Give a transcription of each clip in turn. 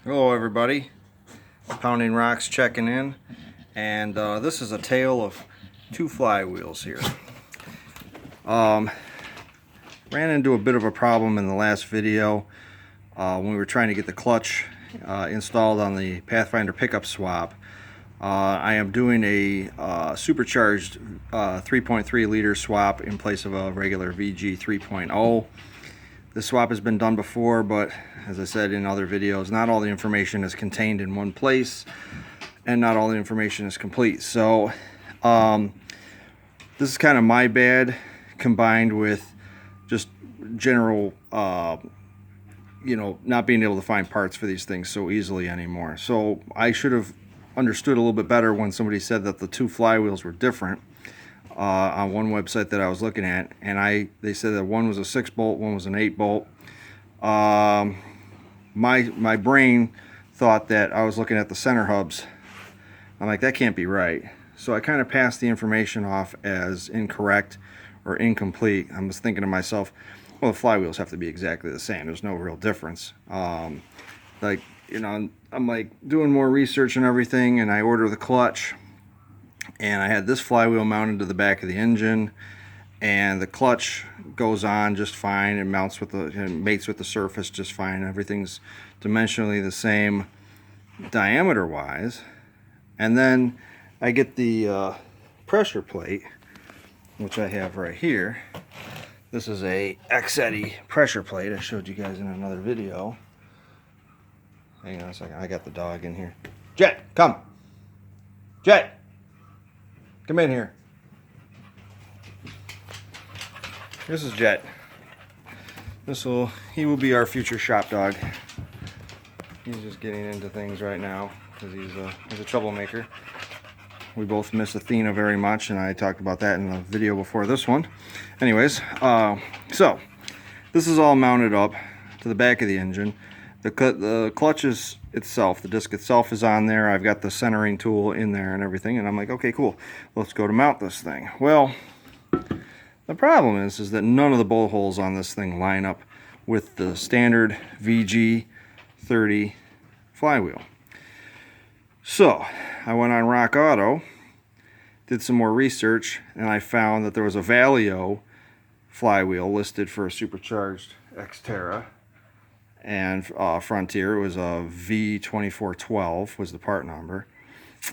Hello everybody, Pounding Rocks checking in, and this is a tale of two flywheels here. Ran into a bit of a problem in the last video when we were trying to get the clutch installed on the Pathfinder pickup swap. I am doing a supercharged 3.3 liter swap in place of a regular VG 3.0. The swap has been done before, but as I said in other videos, not all the information is contained in one place and not all the information is complete. So this is kind of my bad combined with just general not being able to find parts for these things so easily anymore. So I should have understood a little bit better when somebody said that the two flywheels were different on one website that I was looking at, and they said that one was a 6-bolt, one was an 8-bolt. My brain thought that I was looking at the center hubs. I'm like, that can't be right. So I kind of passed the information off as incorrect or incomplete. I was thinking to myself, well, the flywheels have to be exactly the same. There's no real difference. I'm like doing more research and everything, and I order the clutch, and I had this flywheel mounted to the back of the engine, and the clutch goes on just fine. It mates with the surface just fine. Everything's dimensionally the same diameter wise. And then I get the pressure plate, which I have right here. This is a X-Eddy pressure plate I showed you guys in another video. Hang on a second, I got the dog in here. Jet, come. Jet, come in here. This is Jet. He will be our future shop dog. He's just getting into things right now because he's a troublemaker. We both miss Athena very much, and I talked about that in the video before this one. Anyways, so this is all mounted up to the back of the engine. The clutch is itself, the disc itself is on there. I've got the centering tool in there and everything, and I'm like, okay, cool. Let's go to mount this thing. Well, the problem is that none of the bolt holes on this thing line up with the standard VG30 flywheel. So I went on Rock Auto, did some more research, and I found that there was a Valio flywheel listed for a Supercharged Xterra, and Frontier was a V2412 was the part number.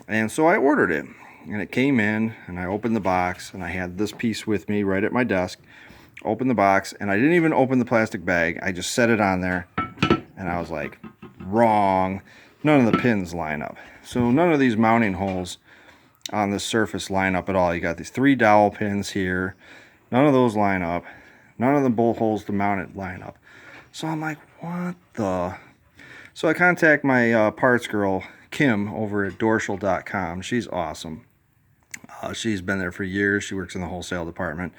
And so I ordered it, and it came in, and I opened the box, and I had this piece with me right at my desk. Opened the box, and I didn't even open the plastic bag. I just set it on there, and I was like, wrong. None of the pins line up. So none of these mounting holes on the surface line up at all. You got these 3 dowel pins here. None of those line up. None of the bolt holes to mount it line up. So I'm like, what the? So I contact my parts girl, Kim, over at Dorschel.com. She's awesome. She's been there for years. She works in the wholesale department,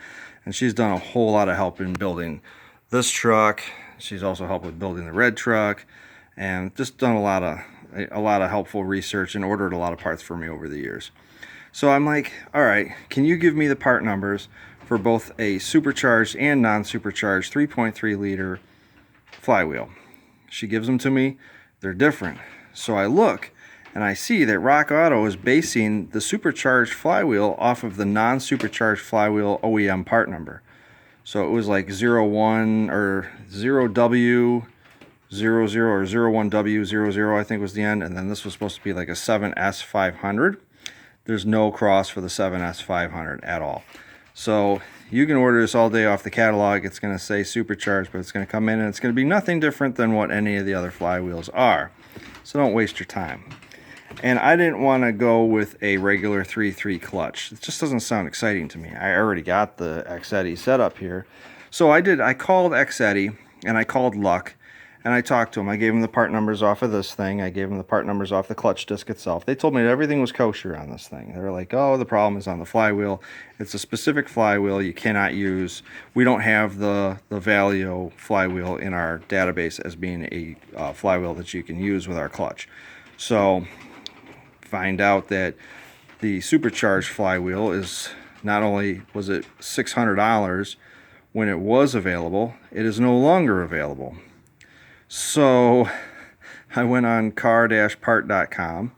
and she's done a whole lot of help in building this truck. She's also helped with building the red truck, and just done a lot of helpful research and ordered a lot of parts for me over the years. So I'm like, all right, can you give me the part numbers for both a supercharged and non-supercharged 3.3 liter flywheel? She gives them to me. They're different. So I look, and I see that Rock Auto is basing the supercharged flywheel off of the non-supercharged flywheel OEM part number. So it was like 01 or 0W00 or 01W00, I think was the end, and then this was supposed to be like a 7S500. There's no cross for the 7S500 at all. So you can order this all day off the catalog. It's going to say supercharged, but it's going to come in and it's going to be nothing different than what any of the other flywheels are. So don't waste your time. And I didn't want to go with a regular 3.3 clutch. It just doesn't sound exciting to me. I already got the X-Eddy set up here. So I called X-Eddy, and I called Luck, and I talked to them. I gave them the part numbers off of this thing. I gave them the part numbers off the clutch disc itself. They told me that everything was kosher on this thing. They were like, oh, the problem is on the flywheel. It's a specific flywheel you cannot use. We don't have the Valio flywheel in our database as being a flywheel that you can use with our clutch. So find out that the supercharged flywheel is not only was it $600 when it was available, it is no longer available. So I went on car-part.com,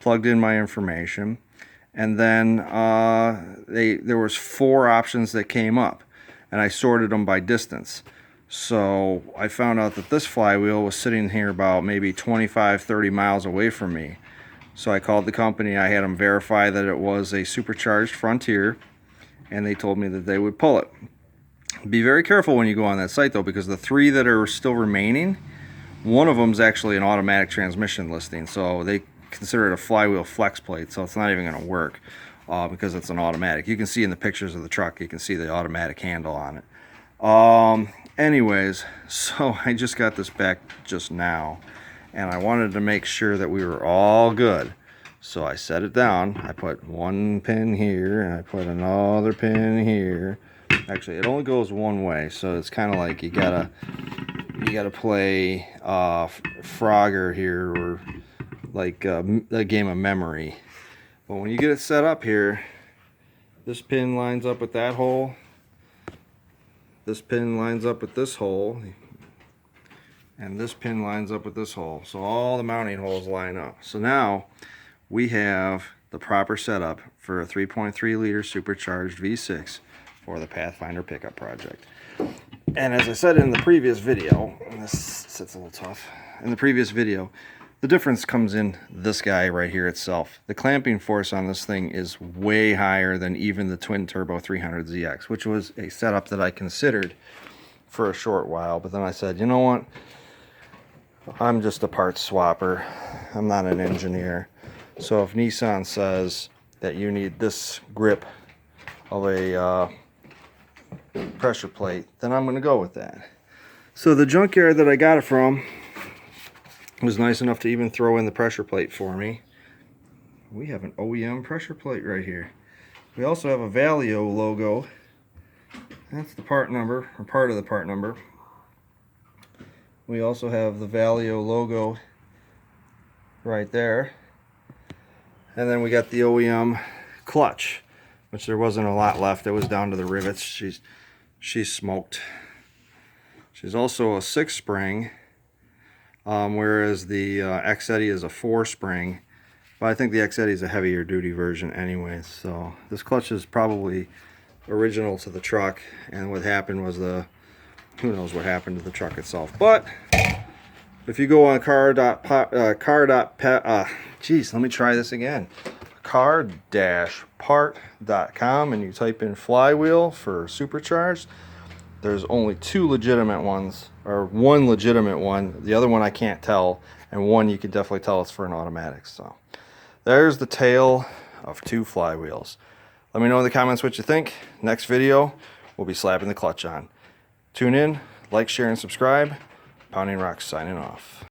plugged in my information, and then there was 4 options that came up, and I sorted them by distance. So I found out that this flywheel was sitting here about maybe 25-30 miles away from me. So I called the company. I had them verify that it was a Supercharged Frontier, and they told me that they would pull it. Be very careful when you go on that site though, because the 3 that are still remaining, one of them is actually an automatic transmission listing, so they consider it a flywheel flex plate, so it's not even going to work because it's an automatic. You can see in the pictures of the truck, you can see the automatic handle on it. Anyways, so I just got this back just now, and I wanted to make sure that we were all good. So I set it down. I put 1 pin here, and I put another pin here. Actually, it only goes one way, so it's kind of like you gotta play Frogger here, or like a game of memory. But when you get it set up here, this pin lines up with that hole. This pin lines up with this hole, and this pin lines up with this hole. So all the mounting holes line up. So now we have the proper setup for a 3.3 liter supercharged V6 for the Pathfinder pickup project. And as I said in the previous video, and this sits a little tough, in the previous video, the difference comes in this guy right here itself. The clamping force on this thing is way higher than even the twin turbo 300ZX, which was a setup that I considered for a short while. But then I said, you know what? I'm just a parts swapper. I'm not an engineer. So if Nissan says that you need this grip of a pressure plate, then I'm going to go with that. So the junkyard that I got it from was nice enough to even throw in the pressure plate for me. We have an OEM pressure plate right here. We also have a Valio logo. That's the part number, or part of the part number. We also have the Valio logo right there. And then we got the OEM clutch, which there wasn't a lot left. It was down to the rivets. She's smoked. She's also a 6-spring. Whereas the X-Eddy is a 4-spring, but I think the X-Eddy is a heavier duty version anyways. So this clutch is probably original to the truck, and what happened was who knows what happened to the truck itself. But if you go on geez, let me try this again. car-part.com, and you type in flywheel for supercharged, there's only 2 legitimate ones, or 1 legitimate one. The other one I can't tell, and one you can definitely tell it's for an automatic. So there's the tale of 2 flywheels. Let me know in the comments what you think. Next video, we'll be slapping the clutch on. Tune in, like, share, and subscribe. Pounding Rocks signing off.